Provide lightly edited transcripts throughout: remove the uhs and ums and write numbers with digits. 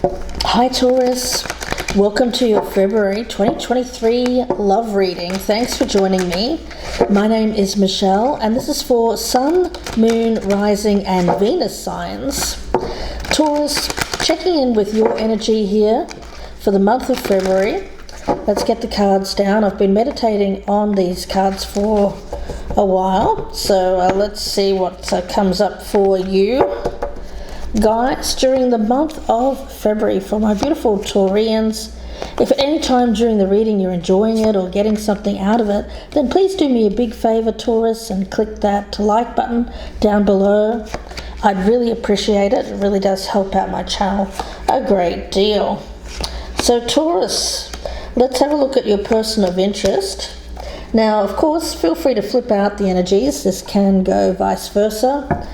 Hi Taurus, welcome to your February 2023 love reading. Thanks for joining me. My name is Michelle and this is for Sun, Moon, Rising and Venus signs. Taurus, checking in with your energy here for the month of February. Let's get the cards down. I've been meditating on these cards for a while, so let's see what comes up for you guys during the month of February. For my beautiful Taurians, if at any time during the reading you're enjoying it or getting something out of it, then please do me a big favor, Taurus, and click that like button down below. I'd really appreciate it. It really does help out my channel a great deal. So Taurus, let's have a look at your person of interest. Now, of course, feel free to flip out the energies. This can go vice versa.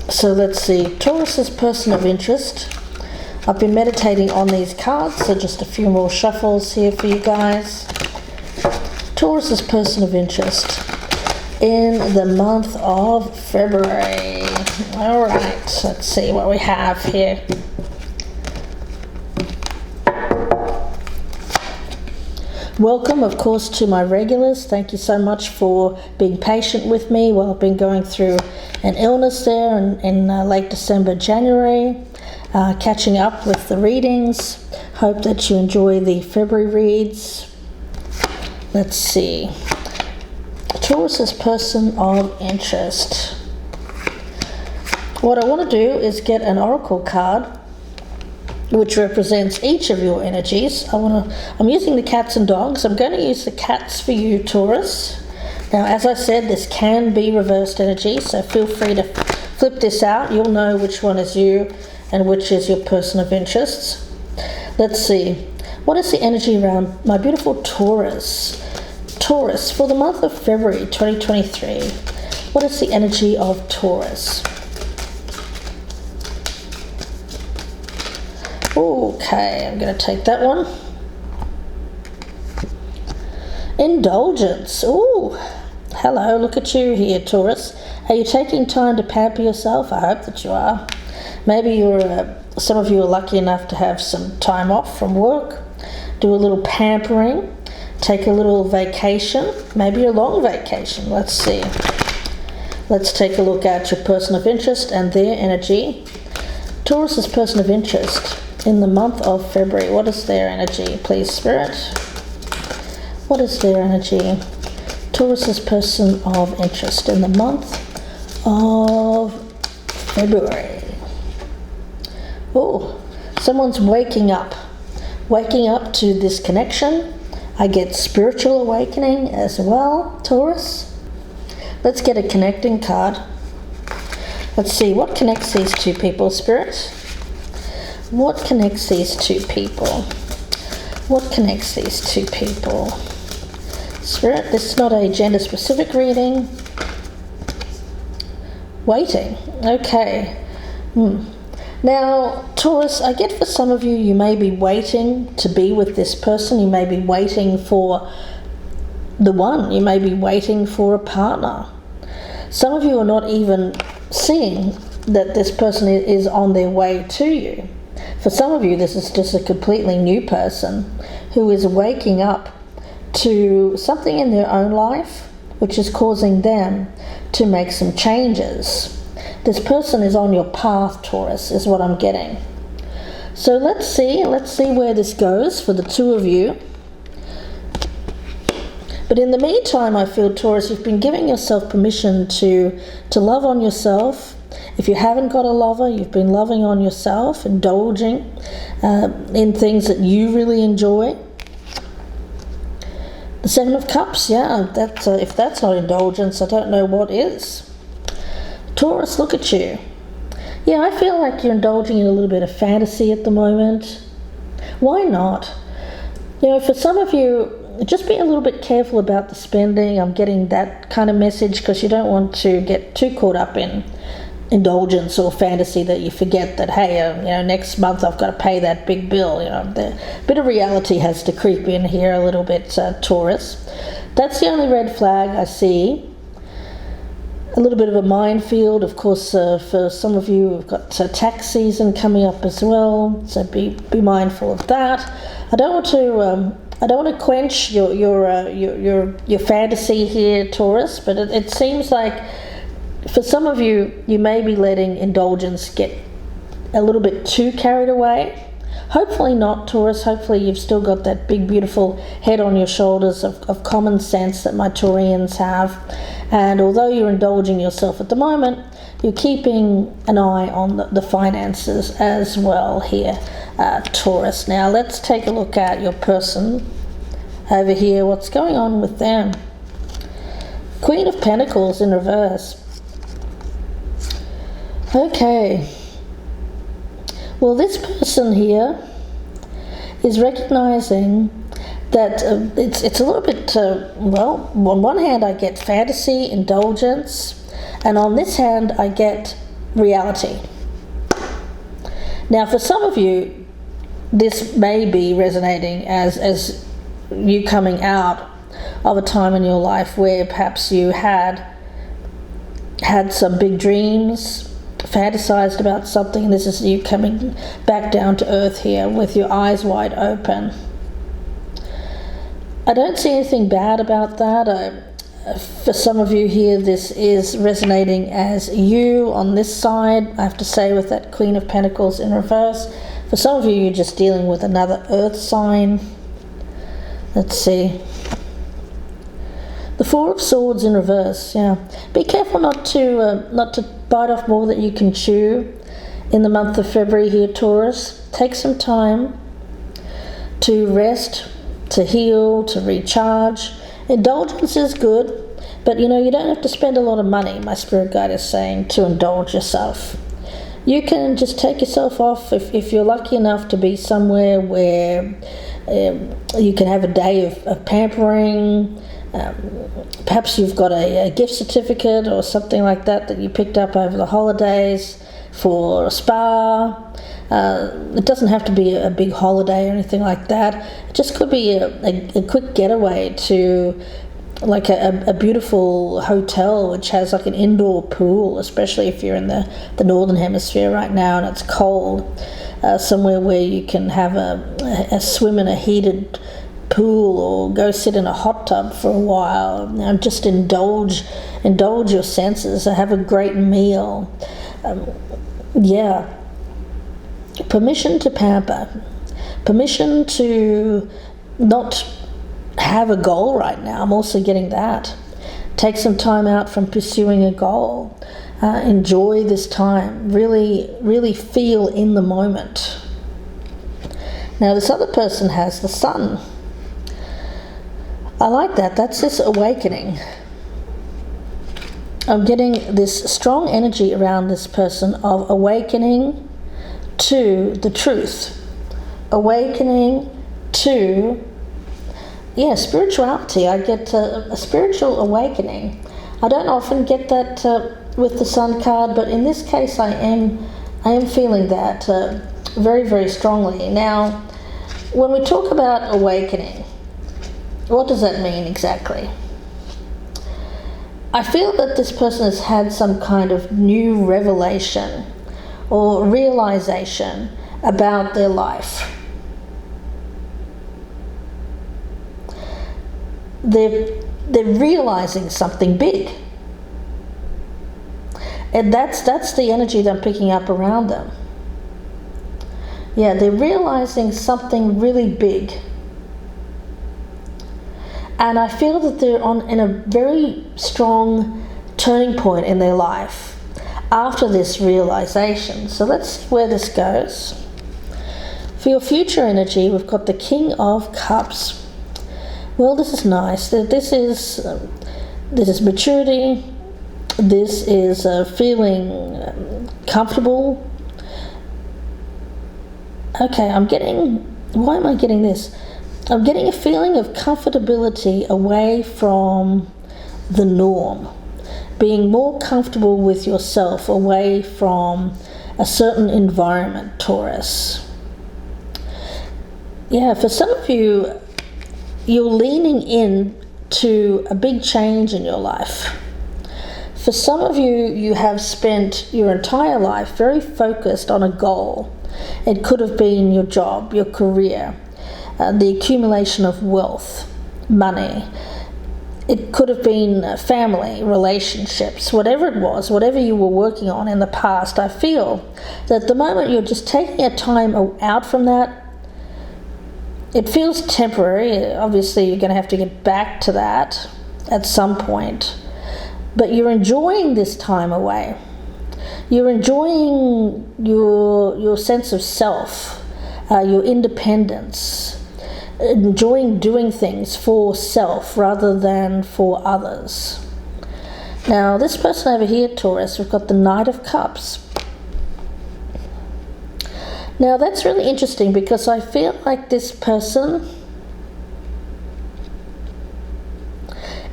So let's see, Taurus's person of interest. I've been meditating on these cards, so just a few more shuffles here for you guys. Taurus's person of interest in the month of February. All right, let's see what we have here. Welcome, of course, to my regulars. Thank you so much for being patient with me while I've been going through an illness there in late December, January. Catching up with the readings. Hope that you enjoy the February reads. Let's see. Taurus's person of interest. What I want to do is get an oracle card which represents each of your energies. I'm using the cats and dogs. I'm going to use the cats for you, Taurus. Now, as I said, this can be reversed energy, so feel free to flip this out. You'll know which one is you and which is your person of interest. Let's see. What is the energy around my beautiful Taurus? Taurus, for the month of February 2023, what is the energy of Taurus? Okay, I'm going to take that one. Indulgence. Ooh, hello, look at you here, Taurus. Are you taking time to pamper yourself? I hope that you are. Maybe some of you are lucky enough to have some time off from work. Do a little pampering. Take a little vacation. Maybe a long vacation. Let's see. Let's take a look at your person of interest and their energy. Taurus's person of interest in the month of February. What is their energy, please, Spirit? What is their energy? Taurus's person of interest in the month of February. Oh, someone's waking up to this connection. I get spiritual awakening as well, Taurus. Let's get a connecting card. Let's see, what connects these two people, Spirit? What connects these two people? What connects these two people? Spirit, this is not a gender-specific reading. Waiting. Okay. Now, Taurus, I get for some of you, you may be waiting to be with this person. You may be waiting for the one. You may be waiting for a partner. Some of you are not even seeing that this person is on their way to you. For some of you, this is just a completely new person who is waking up to something in their own life which is causing them to make some changes. This person is on your path, Taurus, is what I'm getting. So let's see where this goes for the two of you. But in the meantime, I feel, Taurus, you've been giving yourself permission to love on yourself. If you haven't got a lover, you've been loving on yourself, indulging in things that you really enjoy. The Seven of Cups, yeah, if that's not indulgence, I don't know what is. Taurus, look at you. Yeah, I feel like you're indulging in a little bit of fantasy at the moment. Why not? You know, for some of you, just be a little bit careful about the spending. I'm getting that kind of message because you don't want to get too caught up in indulgence or fantasy that you forget that, hey, next month I've got to pay that big bill. The bit of reality has to creep in here a little bit, Taurus. That's the only red flag I see. a little bit of a minefield. Of course, for some of you, we've got tax season coming up as well, so be mindful of that. I don't want to quench your fantasy here, Taurus, but it seems like for some of you, you may be letting indulgence get a little bit too carried away. Hopefully not, Taurus. Hopefully you've still got that big, beautiful head on your shoulders of common sense that my Taurians have. And although you're indulging yourself at the moment, you're keeping an eye on the finances as well here, Taurus. Now let's take a look at your person over here. What's going on with them? Queen of Pentacles in reverse. Okay. Well, this person here is recognizing that it's a little bit, well, on one hand I get fantasy, indulgence, and on this hand I get reality. Now for some of you, this may be resonating as you coming out of a time in your life where perhaps you had some big dreams, fantasized about something, and this is you coming back down to earth here with your eyes wide open. I don't see anything bad about that. For some of you here, this is resonating as you on this side, I have to say, with that Queen of Pentacles in reverse. For some of you, you're just dealing with another earth sign. Let's see. The Four of Swords in reverse, yeah. Be careful not to bite off more than you can chew in the month of February here, Taurus. Take some time to rest, to heal, to recharge. Indulgence is good, but you don't have to spend a lot of money, my spirit guide is saying, to indulge yourself. You can just take yourself off if you're lucky enough to be somewhere where you can have a day of pampering. Perhaps you've got a gift certificate or something like that you picked up over the holidays for a spa. It doesn't have to be a big holiday or anything like that. It just could be a quick getaway to like a beautiful hotel which has like an indoor pool, especially if you're in the northern hemisphere right now and it's cold. Somewhere where you can have a swim in a heated pool or go sit in a hot tub for a while. Just indulge your senses, have a great meal. Permission to pamper, permission to not have a goal right now. I'm also getting that. Take some time out from pursuing a goal. Enjoy this time. Really feel in the moment. Now this other person has the Sun. I like that. That's this awakening. I'm getting this strong energy around this person of awakening to the truth. Awakening to, spirituality. I get a spiritual awakening. I don't often get that with the Sun card, but in this case I am feeling that very, very strongly. Now, when we talk about awakening, what does that mean exactly? I feel that this person has had some kind of new revelation or realization about their life. They're realizing something big. And that's the energy that I'm picking up around them. Yeah, they're realizing something really big. And I feel that they're in a very strong turning point in their life after this realization. So let's see where this goes. For your future energy, we've got the King of Cups. Well, this is nice. This is maturity. This is feeling comfortable. Okay, why am I getting this? I'm getting a feeling of comfortability away from the norm. Being more comfortable with yourself away from a certain environment, Taurus. Yeah, for some of you, you're leaning in to a big change in your life. For some of you, you have spent your entire life very focused on a goal. It could have been your job, your career, the accumulation of wealth, money. It could have been family, relationships, whatever it was, whatever you were working on in the past. I feel that at the moment you're just taking a time out from that. It feels temporary. Obviously, you're going to have to get back to that at some point. But you're enjoying this time away. You're enjoying your sense of self, your independence, enjoying doing things for self rather than for others. Now, this person over here, Taurus, we've got the Knight of Cups. Now, that's really interesting because I feel like this person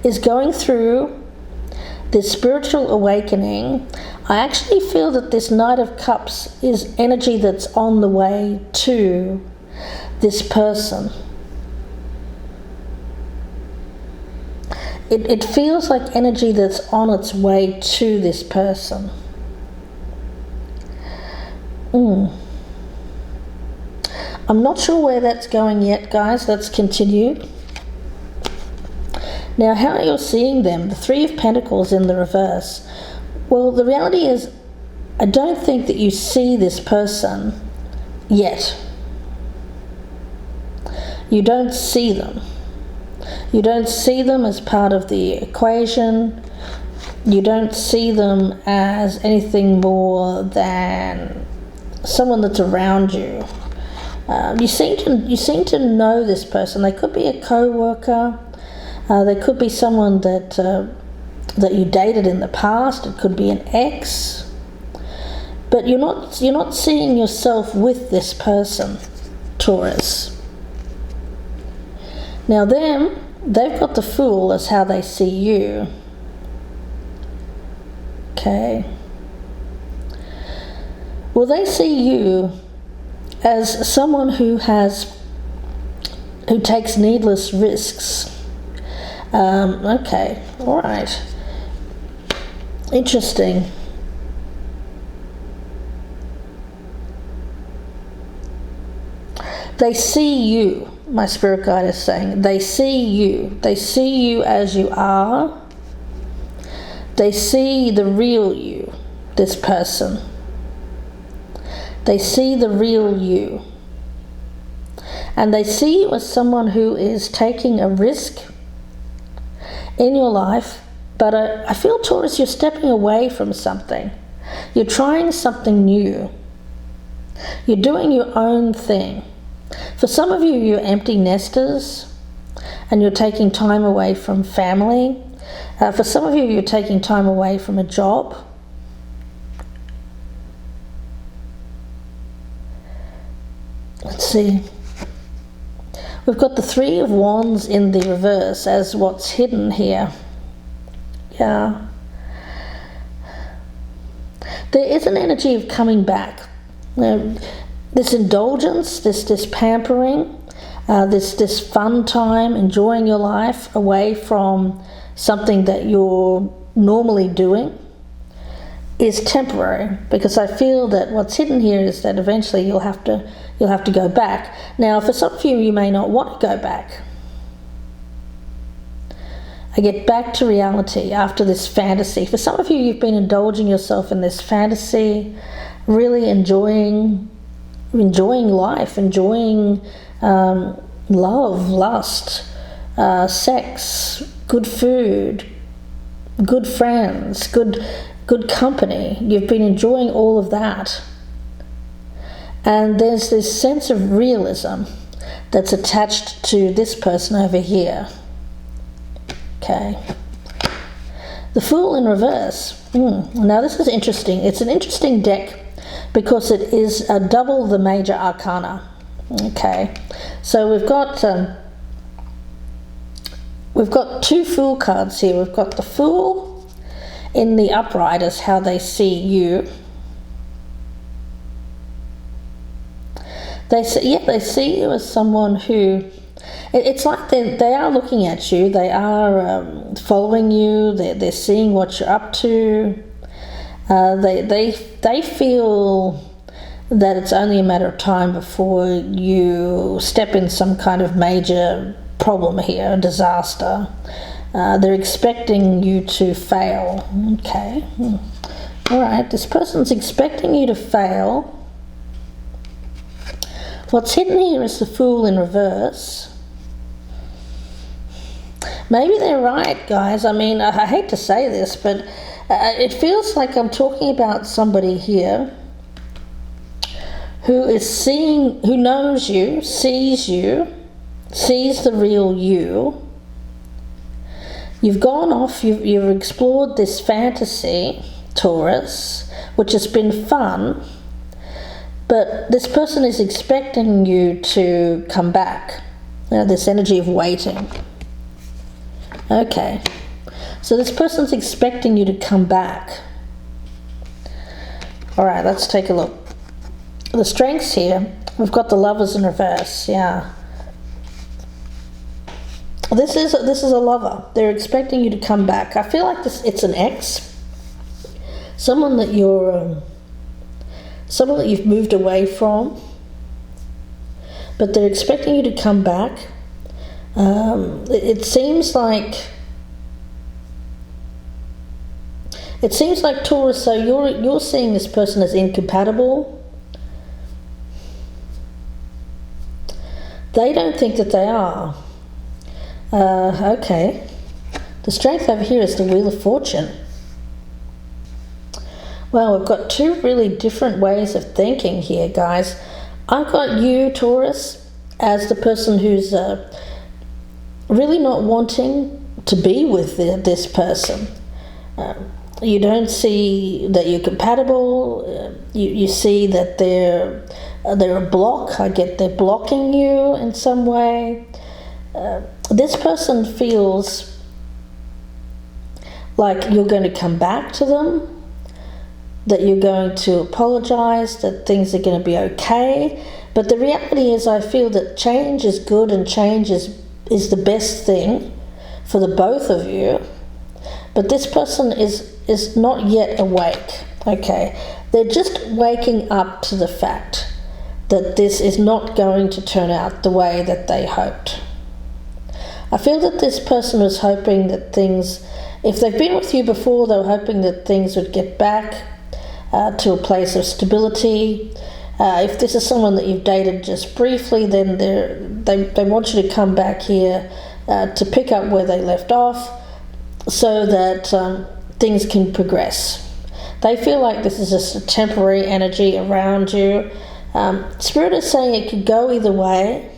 is going through this spiritual awakening. I actually feel that this Knight of Cups is energy that's on the way to this person. It feels like energy that's on its way to this person. I'm not sure where that's going yet, guys. Let's continue. Now, how you're seeing them, the Three of Pentacles in the reverse. Well, the reality is, I don't think that you see this person yet. You don't see them. You don't see them as part of the equation. You don't see them as anything more than someone that's around you. You seem to know this person. They could be a co-worker. They could be someone that you dated in the past. It could be an ex. But you're not seeing yourself with this person, Taurus. Now they've got the Fool as how they see you. Okay. Well, they see you as someone who takes needless risks. Okay, all right. Interesting. They see you, my spirit guide is saying. They see you. They see you as you are. They see the real you, this person. They see the real you. And they see you as someone who is taking a risk in your life. But I feel, Taurus, you're stepping away from something. You're trying something new. You're doing your own thing. For some of you, you're empty nesters and you're taking time away from family. For some of you, you're taking time away from a job. Let's see. We've got the Three of Wands in the reverse as what's hidden here. Yeah. There is an energy of coming back. This indulgence, this pampering, this fun time, enjoying your life away from something that you're normally doing is temporary, because I feel that what's hidden here is that eventually you'll have to go back. Now, for some of you, you may not want to go back. I get back to reality after this fantasy. For some of you, you've been indulging yourself in this fantasy, really enjoying life, enjoying love, lust, sex, good food, good friends, good company. You've been enjoying all of that. And there's this sense of realism that's attached to this person over here. Okay. The Fool in reverse. Now this is interesting. It's an interesting deck because it is double the major arcana. Okay. So we've got two Fool cards here. We've got the Fool in the upright as how they see you. They see you as someone who It's like they are looking at you, they are following you, they're seeing what you're up to. They feel that it's only a matter of time before you step in some kind of major problem here, a disaster. They're expecting you to fail. Okay. All right, this person's expecting you to fail. What's hidden here is the Fool in reverse. Maybe they're right, guys. I mean, I hate to say this, but it feels like I'm talking about somebody here who knows you, sees the real you. You've gone off, you've explored this fantasy, Taurus, which has been fun, but this person is expecting you to come back. This energy of waiting. Okay, so this person's expecting you to come back. All right, let's take a look. The strengths here, we've got the Lovers in reverse, yeah. This is a lover. They're expecting you to come back. I feel like it's an ex, someone that you've moved away from, but they're expecting you to come back. It seems like Taurus. So you're seeing this person as incompatible. They don't think that they are. Okay. The strength over here is the Wheel of Fortune. Well, we've got two really different ways of thinking here, guys. I've got you, Taurus, as the person who's really not wanting to be with this person. You don't see that you're compatible. You see that they're a block. I get they're blocking you in some way. This person feels like you're going to come back to them, that you're going to apologize, that things are going to be okay. But the reality is, I feel that change is good and change is the best thing for the both of you. But this person is not yet awake. Okay, they're just waking up to the fact that this is not going to turn out the way that they hoped. I feel that this person was hoping that things, if they've been with you before, they were hoping that things would get back to a place of stability. If this is someone that you've dated just briefly, then they want you to come back here to pick up where they left off, so that things can progress. They feel like this is just a temporary energy around you. Spirit is saying it could go either way.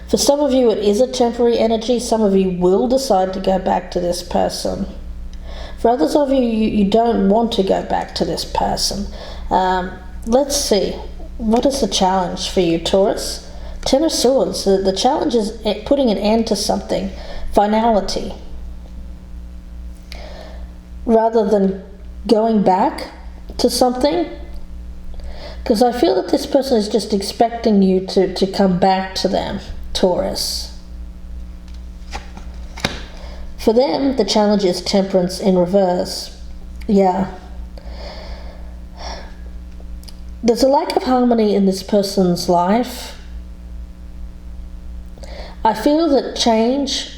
For some of you, it is a temporary energy. Some of you will decide to go back to this person. For others of you, you don't want to go back to this person. Let's see. What is the challenge for you, Taurus? Ten of Swords. The challenge is putting an end to something. Finality. Rather than going back to something. Because I feel that this person is just expecting you to come back to them, Taurus. For them, the challenge is Temperance in reverse. Yeah. There's a lack of harmony in this person's life. I feel that change,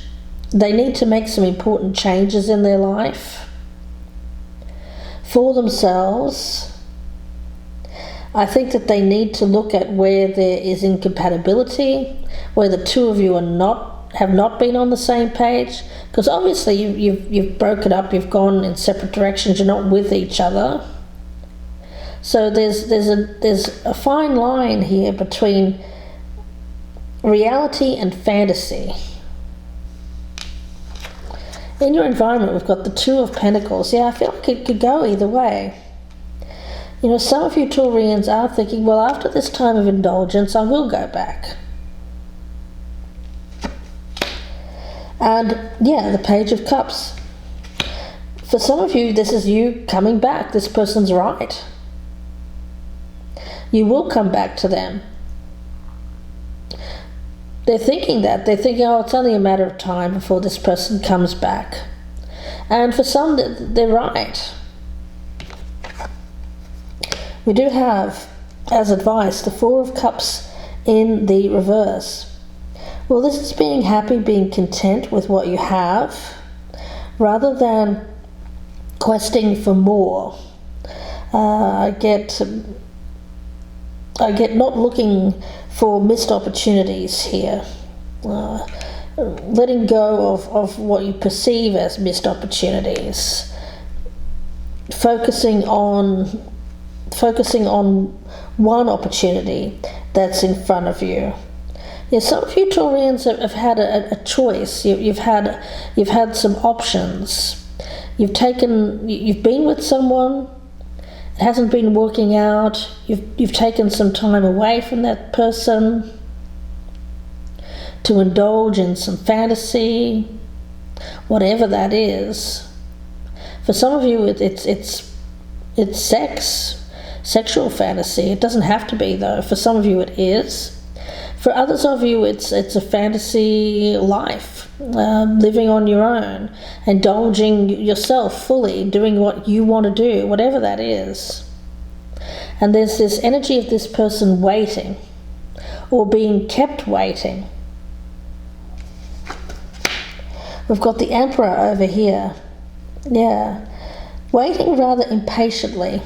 they need to make some important changes in their life for themselves. I think that they need to look at where there is incompatibility, where the two of you have not been on the same page, because obviously you've broken up, you've gone in separate directions, you're not with each other. So there's a fine line here between reality and fantasy. In your environment, we've got the Two of Pentacles. Yeah, I feel like it could go either way. You know, some of you Taurians are thinking, well, after this time of indulgence, I will go back. And yeah, the Page of Cups. For some of you, this is you coming back. This person's right. You will come back to them. They're thinking that. They're thinking, oh, it's only a matter of time before this person comes back. And for some, they're right. We do have, as advice, the Four of Cups in the reverse. Well, this is being happy, being content with what you have, rather than questing for more. I get not looking for missed opportunities here. Letting go of what you perceive as missed opportunities. Focusing on one opportunity that's in front of you. Yeah, some of you Taurians have had a choice. You've had some options. You've been with someone. It hasn't been working out. You've taken some time away from that person to indulge in some fantasy, whatever that is. For some of you, it's sexual fantasy. It doesn't have to be, though. For some of you, it is. For others of you, it's a fantasy life, living on your own, indulging yourself fully, doing what you want to do, whatever that is. And there's this energy of this person waiting, or being kept waiting. We've got the Emperor over here. Yeah, waiting rather impatiently.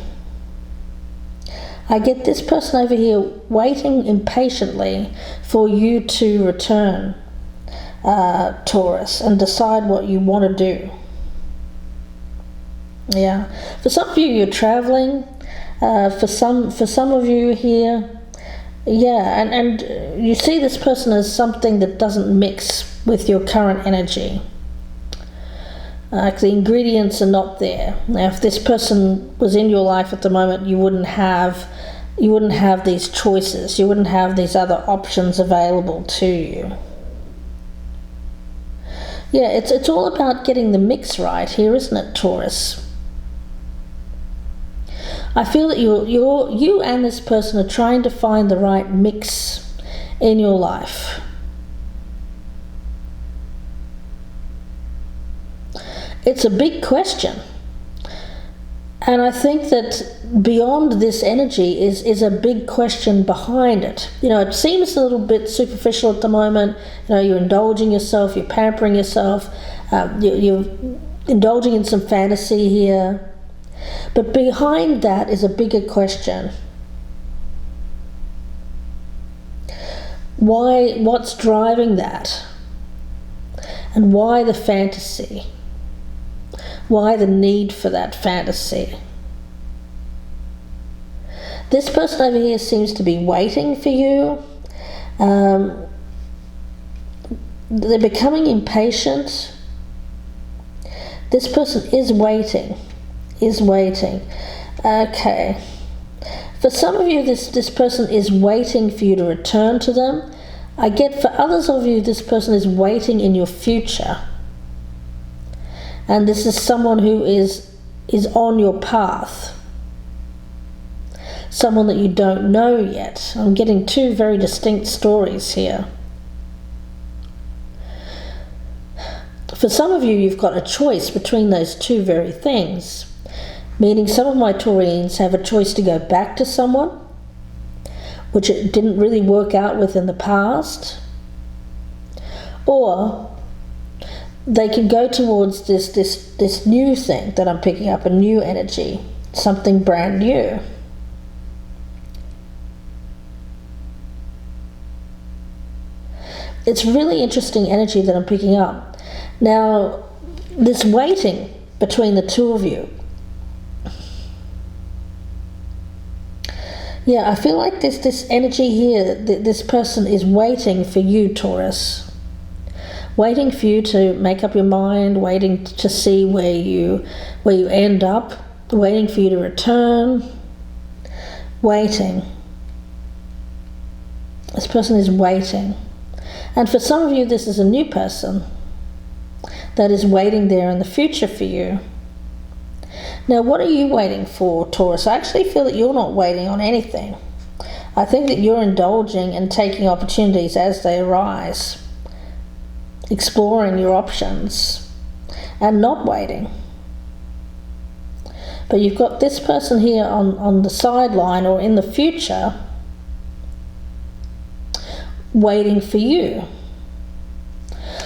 I get this person over here waiting impatiently for you to return, Taurus, and decide what you want to do. Yeah, for some of you, you're traveling. For some of you here, yeah, and you see this person as something that doesn't mix with your current energy. The ingredients are not there. Now, if this person was in your life at the moment, you wouldn't have these choices. You wouldn't have these other options available to you. Yeah, it's all about getting the mix right here, isn't it, Taurus? I feel that you and this person are trying to find the right mix in your life. It's a big question. And I think that beyond this energy is a big question behind it. You know, it seems a little bit superficial at the moment. You know, you're indulging yourself, you're pampering yourself, you're indulging in some fantasy here. But behind that is a bigger question. What's driving that? And why the fantasy? Why the need for that fantasy? This person over here seems to be waiting for you. They're becoming impatient. This person is waiting. Okay. For some of you, this person is waiting for you to return to them. I get for others of you, this person is waiting in your future. And this is someone who is on your path. Someone that you don't know yet. I'm getting two very distinct stories here. For some of you, you've got a choice between those two very things. Meaning some of my Taurians have a choice to go back to someone, which it didn't really work out with in the past. Or they can go towards this new thing that I'm picking up, a new energy, something brand new. It's really interesting energy that I'm picking up. Now, this waiting between the two of you. Yeah, I feel like this energy here, this person is waiting for you, Taurus. Waiting for you to make up your mind, waiting to see where you end up, waiting for you to return, waiting. This person is waiting. And for some of you, this is a new person that is waiting there in the future for you. Now, what are you waiting for, Taurus? I actually feel that you're not waiting on anything. I think that you're indulging and taking opportunities as they arise, exploring your options and not waiting. But you've got this person here on the sideline or in the future waiting for you.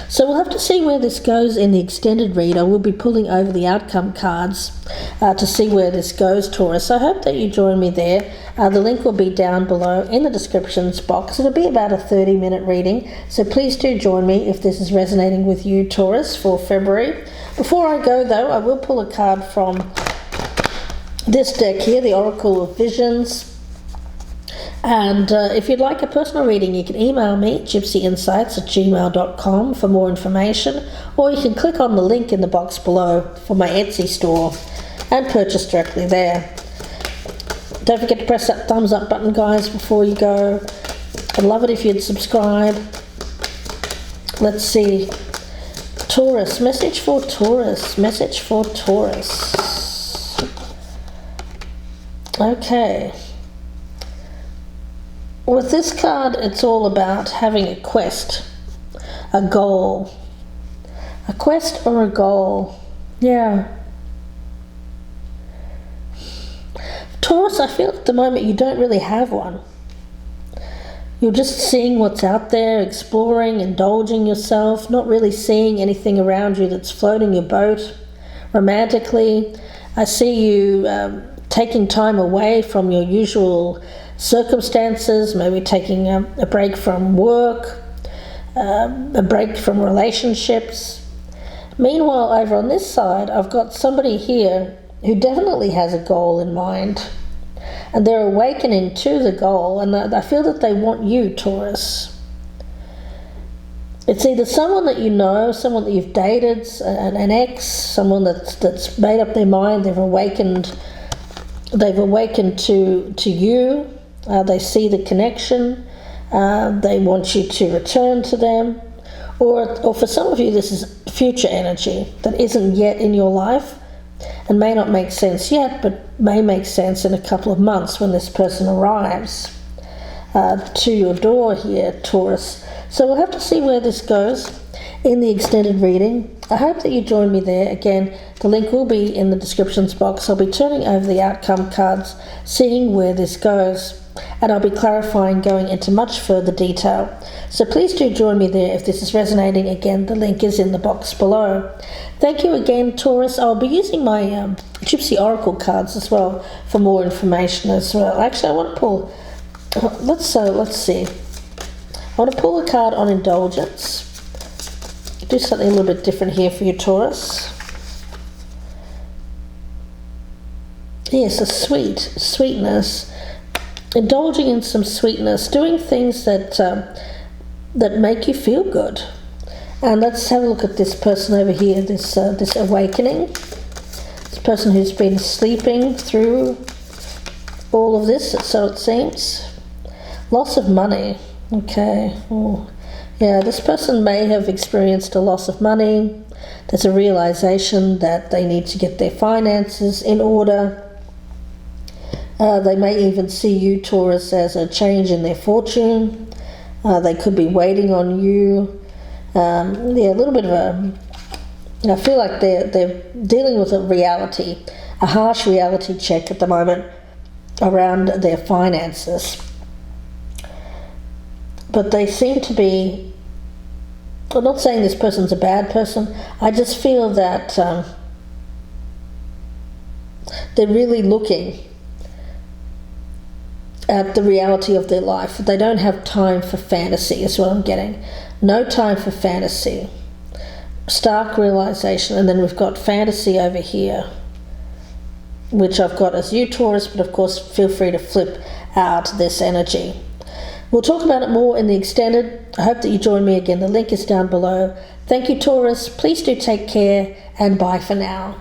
So we'll have to see where this goes in the extended read. I will be pulling over the outcome cards to see where this goes, Taurus. I hope that you join me there. The link will be down below in the descriptions box. It'll be about a 30-minute reading, so please do join me if this is resonating with you, Taurus, for February. Before I go, though, I will pull a card from this deck here, the Oracle of Visions. And if you'd like a personal reading, you can email me, gypsyinsights@gmail.com, for more information, or you can click on the link in the box below for my Etsy store and purchase directly there. Don't forget to press that thumbs up button, guys, before you go. I'd love it if you'd subscribe. Let's see. Taurus, message for Taurus, message for Taurus. Okay. With this card, it's all about having a quest, a goal. A quest or a goal. Yeah. Taurus, I feel at the moment you don't really have one. You're just seeing what's out there, exploring, indulging yourself, not really seeing anything around you that's floating your boat romantically. I see you taking time away from your usual circumstances, maybe taking a break from work, a break from relationships. Meanwhile, over on this side, I've got somebody here who definitely has a goal in mind, and they're awakening to the goal, and I feel that they want you, Taurus. It's either someone that you know, someone that you've dated, an ex, someone that's made up their mind, they've awakened to you. They see the connection. They want you to return to them. Or for some of you, this is future energy that isn't yet in your life and may not make sense yet, but may make sense in a couple of months when this person arrives to your door here, Taurus. So we'll have to see where this goes in the extended reading. I hope that you join me there. Again, the link will be in the descriptions box. I'll be turning over the outcome cards, seeing where this goes, and I'll be clarifying, going into much further detail. So please do join me there if this is resonating. Again, the link is in the box below. Thank you again, Taurus. I'll be using my Gypsy Oracle cards as well for more information as well. Actually, I want to pull, let's see. I want to pull a card on indulgence. Do something a little bit different here for you, Taurus. Yes, sweetness. Indulging in some sweetness, doing things that make you feel good. And let's have a look at this person over here, this awakening. This person who's been sleeping through all of this, so it seems. Loss of money. Okay. Oh. Yeah, this person may have experienced a loss of money. There's a realization that they need to get their finances in order. They may even see you, Taurus, as a change in their fortune. They could be waiting on you. A little bit of I feel like they're dealing with a reality, a harsh reality check at the moment around their finances. But they seem to be, I'm not saying this person's a bad person, I just feel that they're really looking at the reality of their life. They don't have time for fantasy, is what I'm getting. No time for fantasy. Stark realization, and then we've got fantasy over here, which I've got as you, Taurus, but of course feel free to flip out this energy. We'll talk about it more in the extended. I hope that you join me again. The link is down below. Thank you, Taurus. Please do take care, and bye for now.